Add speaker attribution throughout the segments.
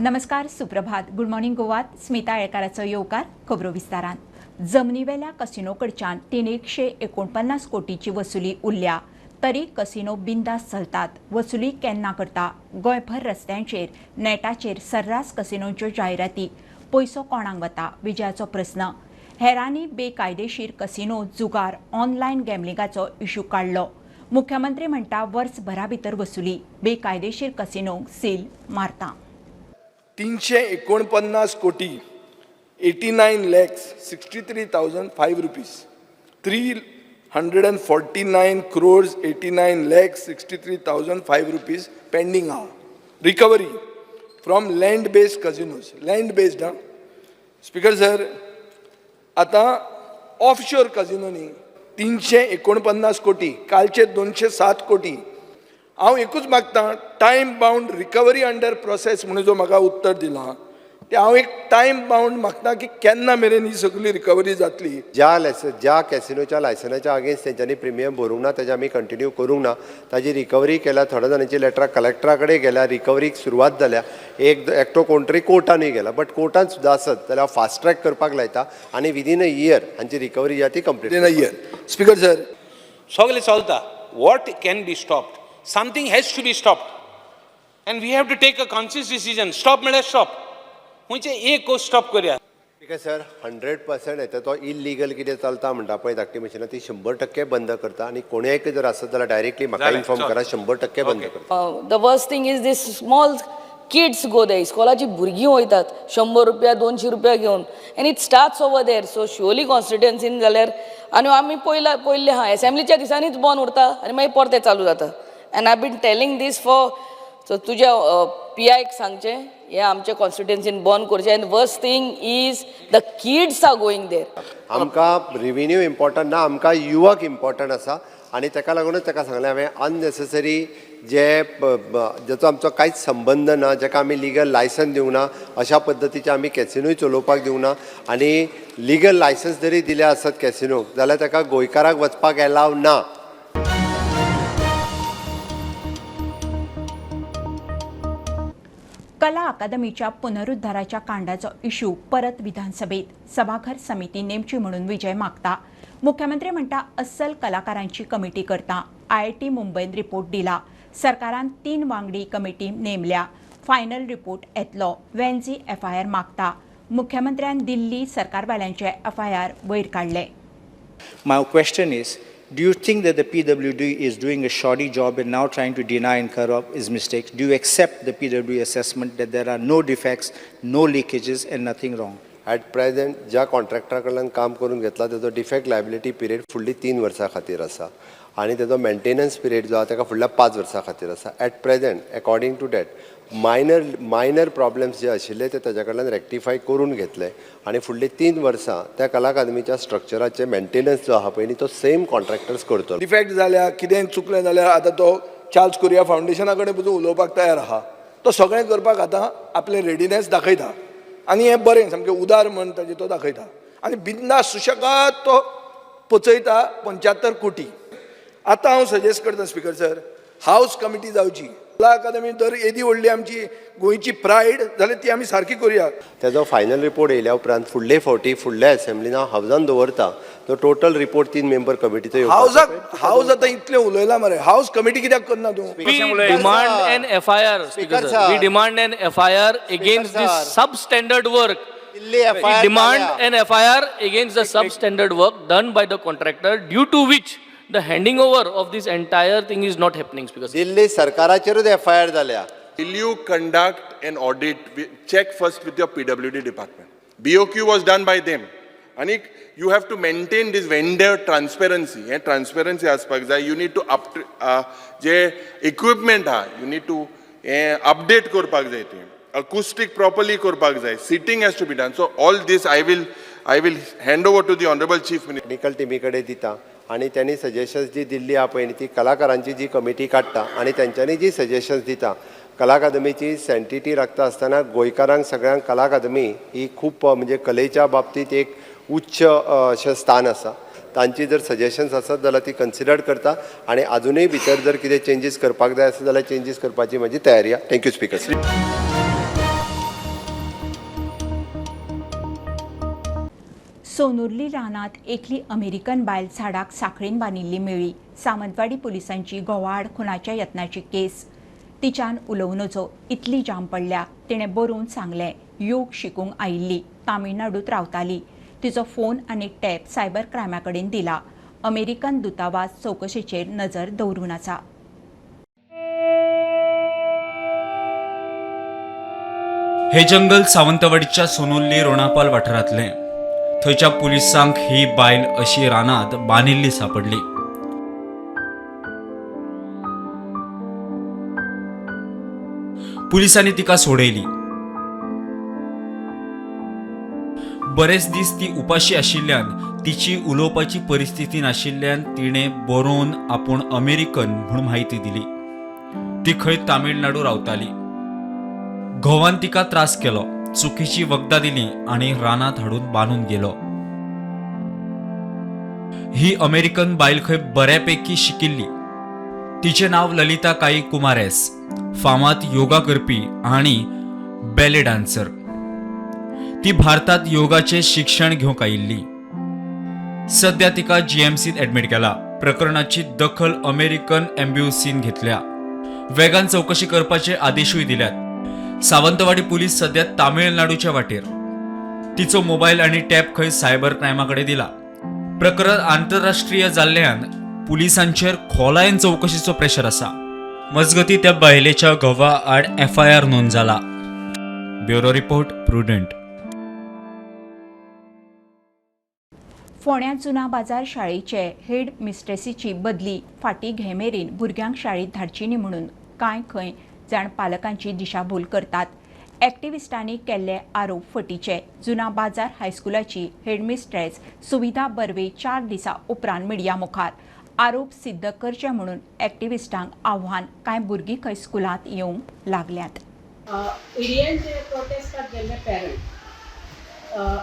Speaker 1: नमस्कार, सुप्रभात. Good morning गोवात Smita येळकाराचो येवकार. खबरो विस्तारान. जमनीवेल्या कसिनोकडच्यान 349 कोटीची वसुली उरल्या तरी कसिनो बिंदास चलतात. वसुली केन्ना करता? गोंयभर रस्त्यांचेर नेटाचेर सर्रास कसिनोंच्यो जायराती. पयसो कोणाक वता? विजयाचो प्रस्न. हेरांनी बेकायदेशीर कसिनो, जुगार, ऑनलायन गॅमलिंगाचो इश्यू काडलो. मुख्यमंत्री म्हणटा वर्सभरा भितर वसुली. बेकायदेशीर कसिनोंक सील मारता.
Speaker 2: 349 कोटी 89,63,005 rupees, 349 crores 89,63,005 rupees pending now. Recovery from land-based casinos. Land-based, huh? Speaker sir, आता ऑफशोर कजिनोनी 349 कोटी, कालचे 207 कोटी. हांव एकूच मागता, time bound recovery under process म्हणून जो म्हाका उत्तर दिलां ते हांव एक टायम बाउंड मागता की केन्ना मेरेन ही सगळी रिकवरी जातली.
Speaker 3: ज्या कॅसिनोच्या लायसनाच्या अगेन्स्ट तेंच्यांनी प्रिमियम भरूंक ना तेजे आमी कंटिन्यू करूंक ना. ताजी रिकवरी केल्या. थोड्या जाणांची लेटरां कलेक्टरा कडेन गेल्या. रिकवरीक सुरवात जाल्या. एकटो कोण तरी कोर्टानूय गेला. बट कोर्टान सुद्दां आसत जाल्यार फास्ट ट्रॅक करपाक लायता आनी विदीन अ इयर हांची रिकवरी जी ती complete.
Speaker 2: Within a year. Speaker sir,
Speaker 4: सगळें चलता. What can be stopped? Something has to be stopped, and we have to take a conscious decision. Stop म्हळ्यार stop. म्हणजे एक गोष्ट स्टॉप करूया.
Speaker 3: ठीक आहे सर, 100% येता तो इल्लीगल कितें चलता म्हणटा पळय धाकटी मशिनां ती 100% बंद करता आनी कोणेंय जर आसत जाल्यार डायरेक्टली म्हाका इन्फॉर्म करा. 100% बंद करता.
Speaker 5: The worst thing is this small kids go there. इस्कॉलाची भुरगीं वयतात 100 रुपया 200 रुपया घेवन, and it starts over there. So Shivoli कॉन्स्टिट्युएन्सीन जाल्यार आनी आमी पयले एसेंब्लीच्या दिसांनीच बंद उरता आनी मागीर परतें चालू जाता. And I've been telling this for, so तुझ्या PIक सांगचे हे आमच्या कॉन्स्टिट्युएन्सीन बंद करचे. And worst thing is the kids are going there.
Speaker 3: आमकां रेव्हेन्यू इम्पॉर्टंट ना, आमकां युवक इम्पॉर्टंट आसा आनी ताका लागूनच ताका सांगलें हांवें अननेसेसरी जाचो आमचो कांयच संबंद ना, जाका आमी लिगल लायसन दिवंक ना, अशा पद्दतीचे आमी कॅसिनोय चलोवपाक दिवंक ना. आनी लिगल लायसन्स जरी दिले आसत कॅसिनोक जाल्यार ताका गोंयकाराक वचपाक एलाव ना.
Speaker 1: कला अकादमीच्या पुनरुद्धाराच्या कांडाचो इश्यू परत विधानसभेत. सभाघर समिती नेमची म्हणून विजय मागता. मुख्यमंत्री म्हणटा अस्सल कलाकारांची कमिटी करता. IIT मुंबईन रिपोर्ट दिला. सरकारान 3 वांगडी कमिटी नेमल्या. फायनल रिपोर्ट येतलो. वेन्झी FIR मागता. मुख्यमंत्र्यान दिल्ली सरकारवाल्यांचे FIR वयर काढले.
Speaker 6: My question is, do you think that the PWD is doing a shoddy job and now trying to deny and cover up his mistakes? Do you accept the PWD assessment that there are no defects, no leakages and nothing wrong?
Speaker 3: At present ज्या कॉन्ट्रॅक्टरा कडल्यान काम करून घेतला तेजो defect liability period फुडली 3 वर्सां खातीर आसा आनी तेजो मेंटेनन्स पिरियड जो आसा ताका फुडल्या 5 वर्सां खातीर आसा. At present according to that minor problems जे आशिल्ले ते ताच्या कडल्यान रेक्टिफाय करून घेतले आनी फुडली 3 वर्सां त्या कला अकादमीच्या स्ट्रक्चराचे मेंटेनन्स जो आहा पळय तो सेम कॉन्ट्रॅक्टर्स करतलो.
Speaker 2: डिफेक्ट जाल्या, कितें चुकलें जाल्यार आतां तो चार्ल्स कोरिया फावंडेशना कडेन पसून उलोवपाक तयार आहा. तो सगळें करपाक आतां आपलें रेडिनेस दाखयता आनी हें बरें सामकें उदार म्हण ताजें तो दाखयता आनी बिंदास सुशेगाद तो पचयता 75 कोटी. आतां हांव सजेस्ट करता स्पीकर सर, हावस कमिटी जावची. कला अकादमी दर येदी व्हडली आमची गोंयची प्रायड जाल्यार ती आमी सारकी करुया.
Speaker 3: तेजो फायनल रिपोर्ट येयल्या उपरांत फुडले फावटी फुडल्या असेंब्लीन हावजान दवरता तो टोटल रिपोर्ट 3 मेंबर कमिटीचो.
Speaker 2: हावस आतां इतलें उलयला मरे, हावस कमिटी कित्याक करना तूं?
Speaker 4: We demand an FIR, Speaker sir. We demand an FIR against this substandard work. We demand an FIR against the substandard work done by the contractor, due to which the handing over of this entire thing is not happening, Speaker sir.
Speaker 3: Delhi सरकाराचेरूच FIR जाल्या.
Speaker 7: Will you conduct an audit? Check first with your PWD department. BOQ was done by them. And you have to maintain this vendor transparency. Transparency aspects. You need to जे equipment you need to update करपाक जाय ते. Acoustic properly करपाक जाय. Seating has to be done. So all this I will hand over to the Honorable Chief Minister.
Speaker 3: Technical टीमी कडेन दिता आनी त्यांनी सजेशन्स जी दिल्ली आहा पळय ती कलाकारांची जी कमिटी काडटा आनी तेंच्यांनी जी सजेशन्स दिता. कला अकादमीची सँटिटी राखता आसतना गोंयकारांक सगळ्यांक कला अकादमी ही खूब म्हणजे कलेच्या बाबतीत एक उच्च अशें स्थान आसा. तांची जर सजेशन्स आसत जाल्यार ती कन्सिडर करता आनी अजुनूय भितर जर कितें चेंजीस करपाक जाय आसत जाल्यार चेंजीस करपाची म्हजी तयारी आसा. Thank you speaker.
Speaker 1: सोनुर्ली रानात एकली अमेरिकन बायल झाडाक साखळीन बांदिल्ली मेळ्ळी. सावंतवाडी पुलिसांची गोवाड खुनाच्या यत्नाची केस. तिच्यान उलोवनचो इतली जाम पडल्या. तिणें बरोवन सांगलें योग शिकूंक आयिल्ली, तामिळनाडूत रावताली. तिचो फोन आनी टॅब सायबर क्रायमा कडेन दिला. अमेरिकन दुतावास चवकशेचेर नजर दवरून आसा.
Speaker 8: हे जंगल सावंतवाडीच्या सोनुल्ली रोणापाल वाठारांतलें. थंयच्या पुलिसांक ही बायल अशी रानांत बांदिल्ली सापडली. पुलिसांनी तिका सोडयली. बरेच दीस ती उपाशी आशिल्ल्यान तिची उलोवपाची परिस्थिती नाशिल्ल्यान तिणें बरोवन आपूण अमेरिकन म्हूण म्हायती दिली. ती खंय तामिळनाडू रावताली. घोवान तिका त्रास केलो, चुकीची वखदां दिली आनी रानांत हाडून बांदून गेलो. ही अमेरिकन बायल खंय बऱ्यापैकी शिकिल्ली. तिचे नाव ललिता काई कुमारेस, फामाद योगा करपी आनी बॅले डान्सर. ती भारतात योगाचे शिक्षण घेवंक आयिल्ली. सध्या तिका जीएमसीत ऍडमिट केला. प्रकरणाची दखल अमेरिकन एम्बॅसीन घेतल्या. वेगान चवकशी करपाचे आदेशूय दिल्यात. सावंतवाडी पुलीस सध्या तामिळनाडूच्या वाटेर. तिचो मोबायल आनी टॅब खंय सायबर क्रायमाकडे दिला. प्रकरण आंतरराष्ट्रीय जाल्ल्यान पुलिसांचेर खोलायेन चवकशीचो प्रेशर आसा. मजगती त्या बायलेच्या घोवा आड FIR नोंद जाला. Bureau report prudent.
Speaker 1: फोंड्या जुना बाजार शाळेचे हेड मिस्ट्रेसीची बदली फाटीं घेमेरेन भुरग्यांक शाळेत धाडची न्ही म्हणून कांय खंय जाण पालकांची दिशाभूल करतात. एक्टिव्हिस्टांनी केल्ले आरोप फटीचे. जुना बाजार हायस्कुलाची हेडमिस्ट्रेस सुविधा बर्वे 4 दिसां उपरांत मिडिया मुखार. आरोप सिद्ध करचे म्हणून एक्टिव्हिस्टांक आव्हान. कांय भुरगीं खंय स्कुलांत येवंक लागल्यात.
Speaker 9: इंडियन जे प्रोटेस्टाक गेल्ले पेरंट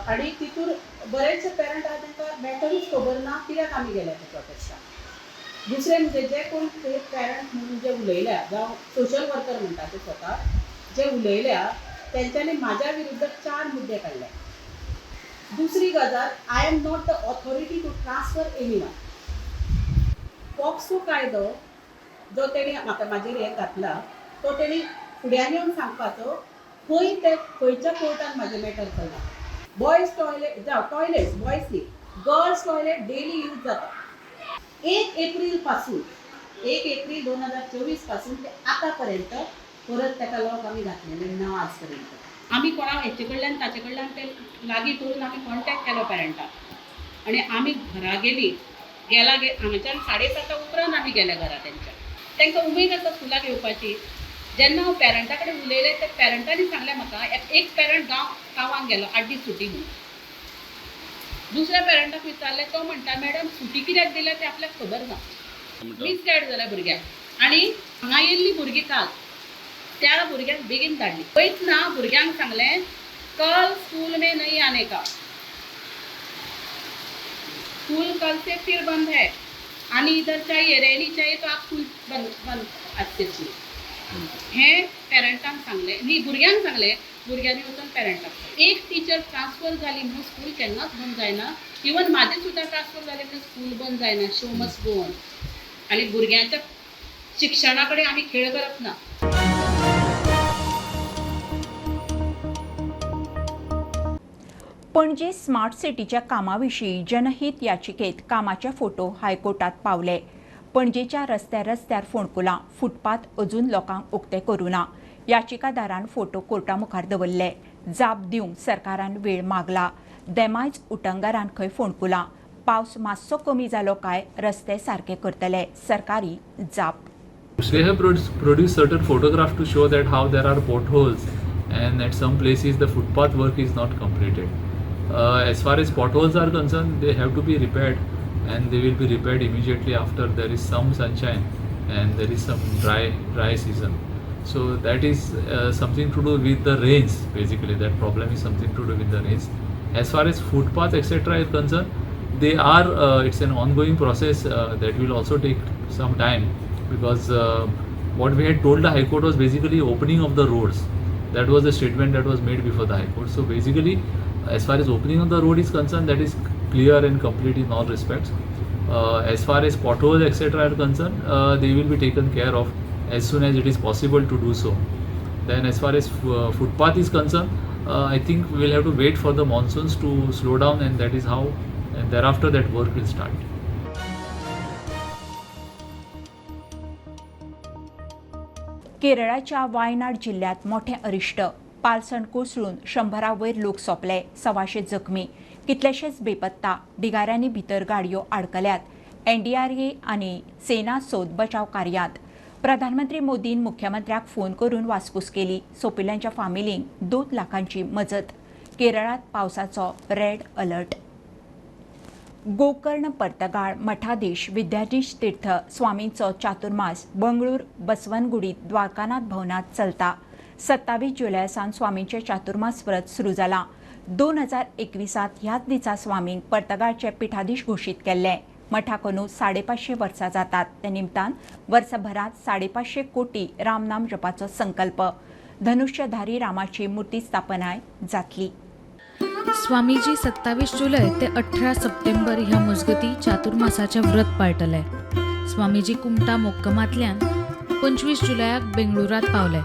Speaker 9: आनी तितूर बरेचशे पेरंट आहा तांकां मॅटरूच खबर ना कित्याक आमी गेल्या त्या प्रोटेस्टाक. दुसरें म्हणजे जे कोण ते पेरंट म्हणून जे उलयल्या जावं सोशल वर्कर म्हणटा ते स्वता जे उलयल्या तेंच्यांनी म्हाज्या विरुद्ध 4 मुद्दे काडले. दुसरी गजाल, I am not the authority to transfer anyone. POCSO कायदो जो तेणी म्हाका म्हाजेर हें घातला तो तेणी फुड्यान येवन सांगपाचो खंय ते खंयच्या कोर्टान म्हाजें मॅटर चल्ला. बॉयज टॉयलेट जावं टॉयलेट्स बॉयज न्ही गर्ल्स टॉयलेट डेली यूज जाता. 1 एप्रील पासून 1 एप्रील 2024 पासून ते आतां पर्यंत परत ताका लॉक आमी घातलेले ना आज पर्यंत. आमी कोणा हेचे कडल्यान ताचे कडल्यान ते लागीं करून आमी कॉन्टॅक्ट केलो पेरंटाक आनी आमी घरा गेली हांगाच्यान 7:30 उपरांत आमी गेल्या घरा तेंच्या. तांकां उमेद आसा स्कुलाक येवपाची. जेन्ना हांव पेरंटा कडेन उलयलें ते पेरंटांनी सांगलें म्हाका एक पेरंट गांवांक गेलो 8 दीस सुटी म्हणून. दुसऱ्या पेरंटाक विचारलें तो म्हणटा मॅडम सुटी कित्याक दिल्या तें आपल्याक खबर ना. मिसगायड जाल्या भुरग्यांक. आनी हांगा येयल्लीं भुरगीं काल त्या भुरग्यांक बेगीन धाडली. वयच ना भुरग्यांक सांगलें कल स्कूल में नहीं आने का. स्कूल कल से फिर बंद है आणि इधर चाहिए रहनी चाहिए तो आप स्कूल बंद आजचे. हे पेरंटांक सांगलें न्ही भुरग्यांक सांगलें. भुरग्यांनी वचून पेरंटाक एक टीचर ट्रान्सफर जाली म्हणून स्कूल केन्नाच बंद जायना. इवन म्हाजें सुद्दां ट्रान्सफर जालें म्हणून स्कूल बंद जायना. Show must go on. आनी भुरग्यांच्या शिक्षणा कडेन आमी खेळ करप ना.
Speaker 1: पणजे स्मार्ट सिटीच्या कामाविशीं जनहीत याचिकेत कामाचे फोटो हायकोर्टात पावले. पणजेच्या रस्त्यार फोंडकुलां फुटपाथ अजून लोकांक उक्ते करूना. याचिकादारान फोटो कोर्टा मुखार दवरले. जाप दिवंक सरकारान वेळ मागला. देमायज उटंगारान खंय फोंडकुलां. पावस मातसो कमी जालो काय रस्ते सारके करतले. सरकारी जाप.
Speaker 10: We have produced certain photographs to show that how there are potholes and at some places the footpath work is not completed. As far as potholes are concerned, they have to be repaired and they will be repaired immediately after there is some sunshine and there is some dry season. So that is something to do with the rains. Basically that problem is something to do with the rains. As far as footpath etc. is concerned, they are it's an ongoing process that will also take some time because what we had told the High Court was basically opening of the roads. That was the statement that was made before the High Court. So basically As far as opening of the road is concerned, that is clear and complete in all respects. As far as potholes etc. are concerned, they will be taken care of as soon as it is possible to do so. Then as far as footpath is concerned, I think we will have to wait for the monsoons to slow down, and that is how, and thereafter that work will start.
Speaker 1: केरळाच्या Wayanad जिल्ह्यात मोठे अरिष्ट. पालसण कोसळून 100 लोक सोंपले, 100 जखमी, कितलेशेच बेपत्ता. ढिगाऱ्यांनी भितर गाडयो आडकल्यात. NDRA आनी सेना सोद बचाव कार्यांत. प्रधानमंत्री मोदीन मुख्यमंत्र्याक फोन करून वासपूस केली. सोंपिल्ल्यांच्या फामिलींक 2 लाखांची मजत. केरळात पावसाचो रेड अलर्ट. गोकर्ण पर्तगाळ मठाधीश विद्याधीश तीर्थ स्वामींचो चातुर्मास बंगळूर बसवनगुडी द्वारकानाथ भवनात चलता. 27 जुलयासान स्वामींचे चातुर्मास व्रत सुरू जाला. 2021 ह्याच दिसा स्वामींक पर्तगाळचे पिठाधीश घोशीत केल्ले. मठाकोनू 550 वर्सां जातात. ते निमतान वर्सभरात 550 कोटी रामनाम जपाचो संकल्प. धनुष्यधारी रामाची मूर्ती स्थापनाय जातली.
Speaker 11: स्वामीजी 27 जुलै ते 18 सप्टेंबर ह्या मजगती चातुर्मासाचे व्रत पाळटले. स्वामीजी कुमटा मोक्कमांतल्यान 25 जुलयाक बेंगळुरात पावले,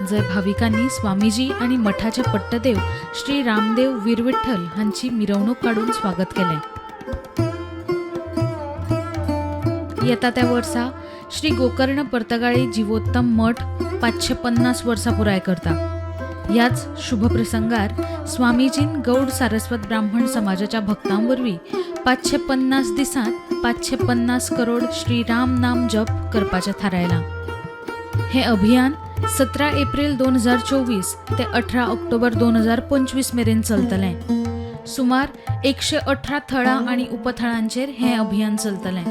Speaker 11: जंय भाविकांनी स्वामीजी आनी मठाचे पट्टदेव श्री रामदेव वीरविठ्ठल हांची मिरवणूक काडून स्वागत केलें. येता त्या वर्सा श्री गोकर्ण पर्तगाळी जिवोत्तम मठ 550 वर्सां पुराय करता. ह्याच शुभ प्रसंगार स्वामीजीन गौड सारस्वत ब्राह्मण समाजाच्या भक्तांवरवीं 550 दिसांत 550 करोड श्रीराम नाम जप करपाचें थारायलां. हें अभियान 17 एप्रिल 2024 ते 18 ऑक्टोबर 2025 मेरेन चलतलें. सुमार 118 थळां आनी उपथळांचेर हें अभियान चलतलें.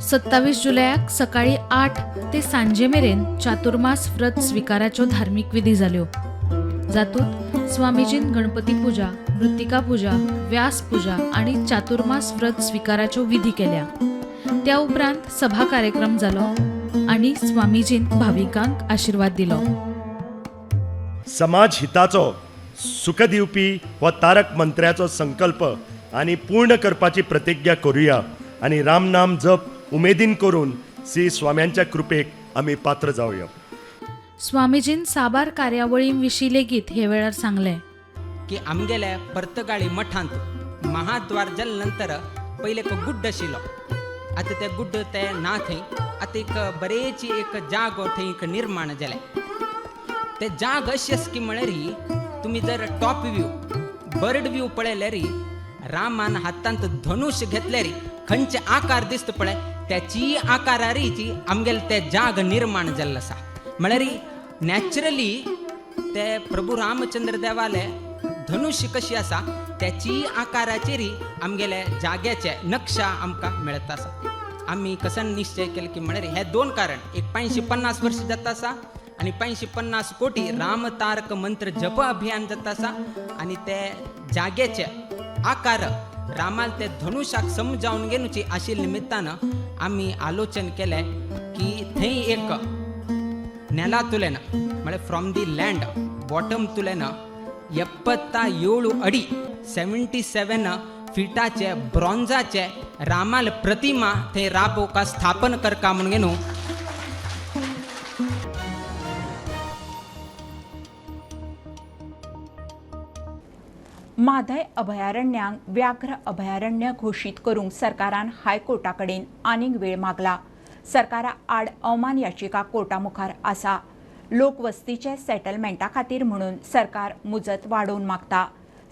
Speaker 11: 27 जुलयाक सकाळी 8 ते सांजे मेरेन चातुर्मास व्रत स्विकाराच्यो धार्मीक विधी जाल्यो. जातूंत स्वामीजीन गणपती पुजा, मृत्तिका पुजा, व्यास पुजा आनी चातुर्मास व्रत स्विकाराच्यो विधी केल्या. त्या उपरांत सभा कार्यक्रम जालो आनी स्वामीजीन भाविकांक आशिर्वाद दिलो.
Speaker 12: समाज हिताचो सुख दिवपी हो तारक मंत्र्याचो संकल्प आनी पूर्ण करपाची प्रतिज्ञा करुया आनी रामनाम जप उमेदीन करून श्री स्वाम्यांच्या कृपेक आमी पात्र जावया.
Speaker 11: स्वामीजीन साबार कार्यावळींविशीं लेगीत हे वेळार सांगले
Speaker 13: की आमगेल्या पर्तगाळी मठांत महाद्वार जाले नंतर पयले एक गुड्ड आशिल्लो. आतां ते गुड्ड ते ना थंय. आतां एक बरेची एक जागो थंय एक निर्माण जाले. ते जाग अशी आसा की म्हळ्यार तुमी जर टॉप व्यू बर्ड व्यू पळयल्यार रामान हातांत धनुश घेतल्यार खंयचे आकार दिसता पळय त्याची आकाराची आमगेले ते जाग निर्माण जाल्लो आसा. म्हळ्यार नॅचरली ते प्रभू रामचंद्र देवाले धनुष्य कशी आसा त्याची आकाराचेर आमगेले जाग्याचे नक्षा आमकां मेळत आसा. आमी कसन निश्चय केले की म्हळ्यार हे 2 कारण. एक 550 वर्ष जाता आसा आनी 550 कोटी राम तारक मंत्र जप अभियान जाता आसा. आनी ते जाग्याचे आकार रामाल ते धनुशाक समजावन घेवची आशिल्ल्या निमित्तानं आमी आलोचन केलें की थंय एक नेला तुलेन म्हळ्यार फ्रॉम दी लँड बॉटम तुलेन 77 अडी 77 फिटाचे ब्रॉन्झाचे रामाल प्रतिमा थंय राबोवका स्थापन करका म्हूण घेवन
Speaker 1: म्हादय अभयारण्यांक व्याघ्र अभयारण्य घोशीत करूंक सरकारान हायकोर्टा कडेन आनीक वेळ मागला. सरकारा आड अवमान याचिका कोर्टा मुखार आसा. लोकवस्तीचे सेटलमेंटा खातीर म्हणून सरकार मुजत वाडोवन मागता.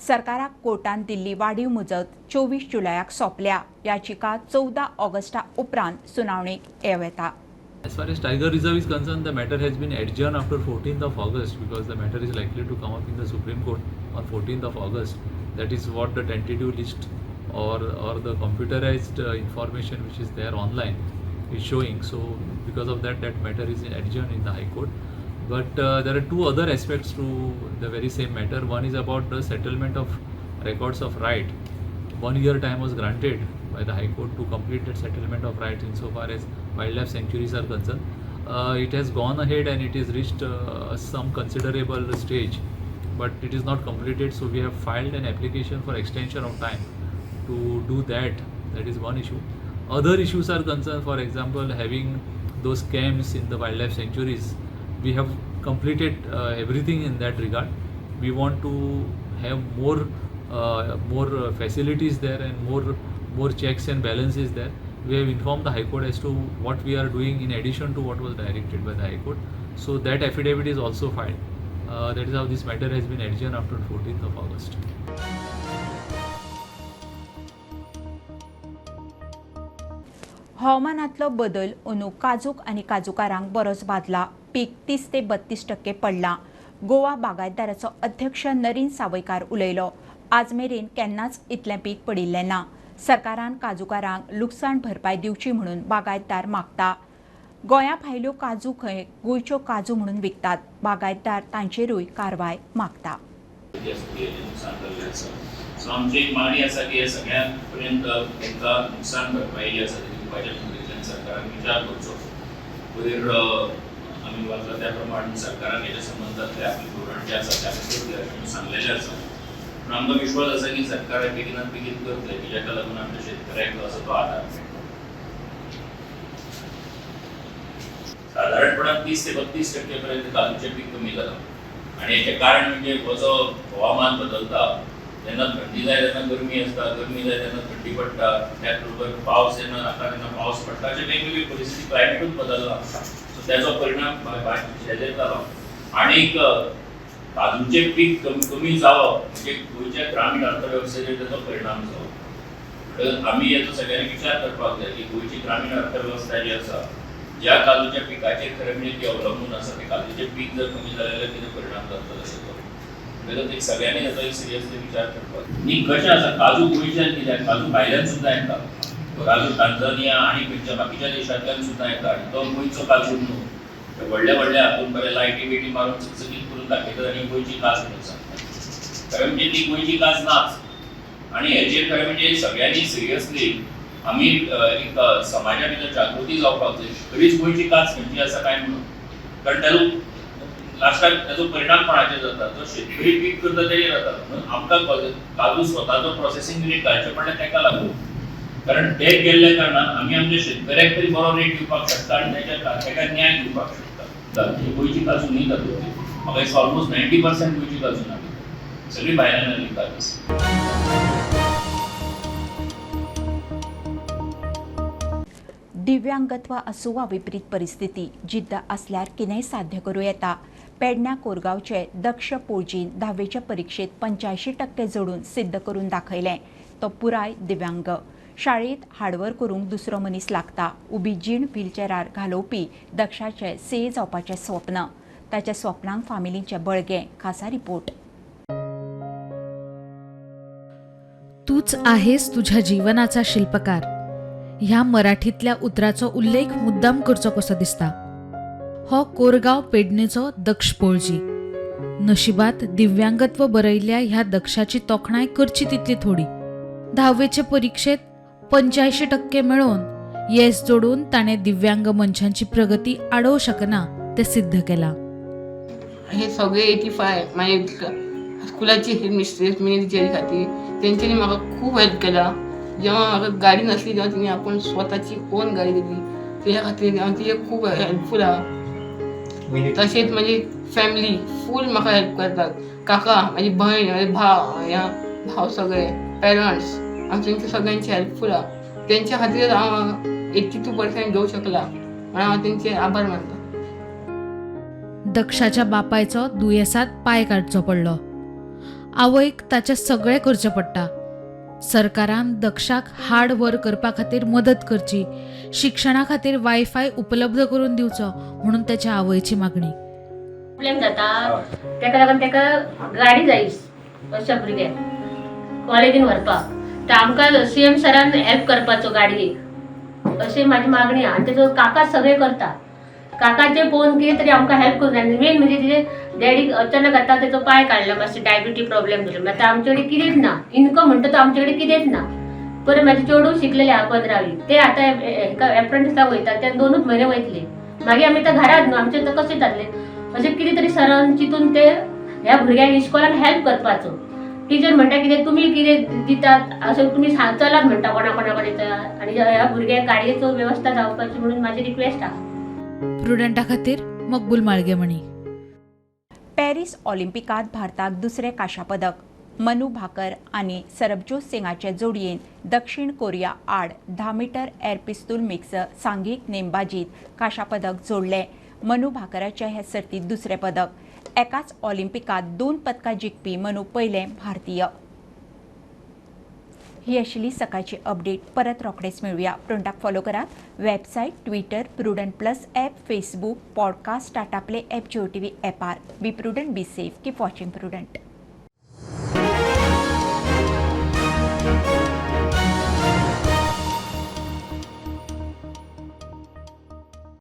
Speaker 1: सरकाराक कोर्टान दिल्ली वाडीव मुजत 24 जुलयाक सोंपल्या. याचिका 14 ऑगस्टा उपरांत सुनावणेक येता.
Speaker 10: As far as Tiger Reserve is concerned, the matter has been adjourned after 14th of August because the matter is likely to come up in the Supreme Court on 14th of August. That is what the tentative list or the computerized information which is there online is showing. So because of that, that matter is adjourned in the High Court. But there are 2 other aspects to the very same matter. One is about the settlement of records of right. 1 year time was granted by the High Court to complete that settlement of rights insofar as wildlife sanctuaries are concerned. It has gone ahead and it has reached some considerable stage. but it is not completed, so we have filed an application for extension of time to do that. That is one issue. Other issues are concerned, for example, having those camps in the wildlife sanctuaries. We have completed everything in that regard. We want to have more facilities there and more checks and balances there. We have informed the High Court as to what we are doing in addition to what was directed by the High Court. So that affidavit is also filed. That is how this matter has been adjourned after 14th of August.
Speaker 1: हवामानातलो बदल अंदू काजूक आनी काजूकारांक बरोच बादला. पीक 30 ते 32% पडला. गोवा बागायतदाराचो अध्यक्ष नरीन सावयकार उलयलो. आज मेरेन केन्नाच इतलें पीक पडिल्लें ना. सरकारान काजूकारांक लुकसाण भरपाय दिवची म्हणून बागायतदार मागता. गोंया भायल्यो काजू खंय गोंयच्यो काजू म्हणून विकतात. बागायतदार तांचेरूय कारवाय मागता.
Speaker 14: सो आमची एक मागणी आसा की हे सगळ्यां पर्यंत तांकां नुकसाण भरपाई जी आसा ती दिवपाच्या नदरेंतल्यान सरकारान विचार करचो. वयर आमी वाचला त्या प्रमाणे सरकारान हेच्या संबंदांतले आपले धोरण जें आसा तें सांगलेलें आसा. पूण आमकां विश्वास आसा की सरकार बेगिनात बेगीन करतले की जाका लागून आमच्या शेतकऱ्याक जो आसा तो आधार. साधारणपणान 30 ते 32% पर्यंत काजूचें पीक कमी जालां. आनी हेचें कारण म्हणजे हो जो हवामान बदलता, जेन्ना थंडी जाय तेन्ना गरमी आसता, गरमी जाय तेन्ना थंडी पडटा, त्याच बरोबर पावस जेन्ना नाका तेन्ना पावस पडटा. अशें वेगवेगळी परिस्थिती क्लायमेटूच बदलला. सो त्याचो परिणाम शेजेर जालो. आनीक काजूचें पीक कमी जावप म्हणजे गोंयच्या ग्रामीण अर्थवेवस्थेचेर ताचो परिणाम जावप. आमी हेचो सगळ्यांनी विचार करपाक जाय की गोंयची ग्रामीण अर्थवेवस्था जी आसा, ज्या काजूच्या पिकाचेर खरें म्हणजे ती अवलंबून आसा, ते काजूचें पीक जर कमी जालें जाल्यार कितें परिणाम जातलो ताचो. म्हणटकच एक सगळ्यांनी हाचो एक सिरियसली विचार करपाक. न्ही कशें आसा, काजू गोंयच्यान कित्याक, काजू भायल्यान सुद्दां येता. काजू टांझानिया आनी खंयच्या बाकीच्या देशांतल्यान सुद्दां येता. आनी तो गोंयचो काजू न्हू. व्हडल्या व्हडल्या हातून बरें लायटी बिटी मारून चकचकीत करून दाखयतात आनी गोंयची कास म्हणून सांगतात. खरें म्हणजे ती गोंयची कास नाच. आनी हेचेर खरें म्हणजे सगळ्यांनी सिरियसली आमी एक समाजा भितर जागृती जावपाक जाय. खरीच गोंयची कास खंयची आसा काय म्हणून. कारण ताजो लास्टाक ताजो परिणाम कोणाचेर जाता, जो शेतकरी पीक करता तेजेर जाता. म्हणून आमकां काजू स्वताचो प्रोसेसींग युनिट घालचें पडलें ताका लागून. कारण ते केल्ल्या कारणान आमी आमच्या शेतकऱ्याक तरी बरो रेट दिवपाक शकता आनी ताका न्याय दिवपाक शकता. ही गोंयची काजू न्ही तातूंत. म्हाका दिसता ऑलमोस्ट 90% गोंयची काजू ना, सगळी भायल्यान आयिल्ली काजू.
Speaker 1: दिव्यांगत्व आसूं वा विपरीत परिस्थिती, जिद्द असल्यार कितेंय साध्य करूं येता. पेडण्या कोरगांवचे दक्ष पोळजीन 10वेच्या परीक्षेत 85% जोडून सिद्ध करून दाखयलें. तो पुराय दिव्यांग. शाळेंत हार्डवर्क करूंक दुसरो मनीस लागता. उबी जीण व्हीलचॅरार घालोवपी दक्षाचें सीए जावपाचें स्वप्न. ताच्या स्वप्नांक फामिलीचें बळगें. खासा रिपोर्ट.
Speaker 11: तूच आहेस तुझ्या जीवनाचा शिल्पकार ह्या मराठीतल्या उतराचो उल्लेख मुद्दाम करचो कसो दिसता. हो कोरगांव पेडणेचो दक्ष पोळजी. नशिबात दिव्यांगत्व बरयल्ल्या ह्या दक्षाची तोखणाय करची तितली थोडी. 10वेचे परीक्षेत 85% मेळोवन येस जोडून ताणें दिव्यांग मनशांची प्रगती आडोवं शकना तें सिद्ध केलां.
Speaker 15: हे सगळे 85 माझ्या स्कुलाची हेडमिस्ट्रेस मिनेजीच्या खातीर तेंच्यांनी म्हाका खूब हेल्प केला. जेव्हा म्हाका गाडी नसली तेव्हा तिने आपण स्वताची ओन गाडी दिली. त्याच्या खातीर हांव तिचे खूब हेल्पफूल आहा. तशेंच म्हजी फॅमिली फूल म्हाका हेल्प करतात. काका, म्हाजी भयण, म्हाजे भाव सगळे पेरंट्स हांव तेंचे सगळ्यांचे हेल्पफूल आहा. तेंच्या खातीर हांव 82% घेवंक शकला म्हणून हांव तेंचे आभार मानता.
Speaker 11: दक्षाच्या बापायचो दुयेंसात पांय काडचो पडलो. आवयक ताचें सगळें करचें पडटा. सरकारान दक्षाक हार्ड वर्क करपा खातीर मदत करची, शिक्षणा खातीर वायफाय उपलब्ध करून दिवचो म्हणून ताच्या आवयची मागणी.
Speaker 16: प्रॉब्लेम जाता ताका लागून ताका गाडी जाय अशा भुरग्याक कॉलेजीन व्हरपाक. तर आमकां सीएम सरान हेल्प करपाचो गाडयेक अशी म्हाजी मागणी आहा. आनी तेजो काका सगळें करता. काकाचे पळोवन कितें तरी आमकां हेल्प करूं जाय. मेन म्हणजे तिजे डॅडीक अचानक आतां तेजो पांय काडला, मातशें डायबिटीज प्रॉब्लेम जालो. आतां आमचे कडेन कितेंच ना, इन्कम म्हणटा तो आमचे कडेन कितेंच ना. पळय म्हाजे चेडूं शिकलेले आहा 15वी, ते आतां एप्रेंटिसाक वयता. ते 2 म्हयने वयतले. मागीर आमी आतां घरात न्हू, आमचें आतां कशें जातलें. अशें कितें तरी सरान चिंतून ते ह्या भुरग्यांक इस्कॉलान हेल्प करपाचो. टिचर म्हणटा कितें तुमी कितें दितात अशें तुमी चलात म्हणटा कोणा कडेन आनी ह्या भुरग्यांक गाडयेचो वेवस्था जावपाची म्हणून म्हाजी रिक्वेस्ट आहा.
Speaker 11: प्रुडंटा खातीर मकबूल माळगेमणी.
Speaker 1: पॅरिस ऑलिम्पिकात भारताक दुसरे कांशा पदक. मनू भाकर आणि सरबजोत सिंगाचे जोडयेन दक्षिण कोरिया आड 10 मीटर एअर पिस्तूल मिक्स सांघिक नेमबाजीत कांशा पदक जोडले. मनू भाकराचे हे सर्तीत दुसरे पदक. एकाच ऑलिम्पिकात 2 पदकां जिखपी मनू पयले भारतीय. ही आशिल्ली सकाळची अपडेट. परत रोखडेच मेळुया. प्रुडंटाक फॉलो करात. Website, Twitter, Prudent plus app, Facebook, podcast, Tata Play app, Jio TV ॲपार. Be Prudent, be safe, keep watching prudent.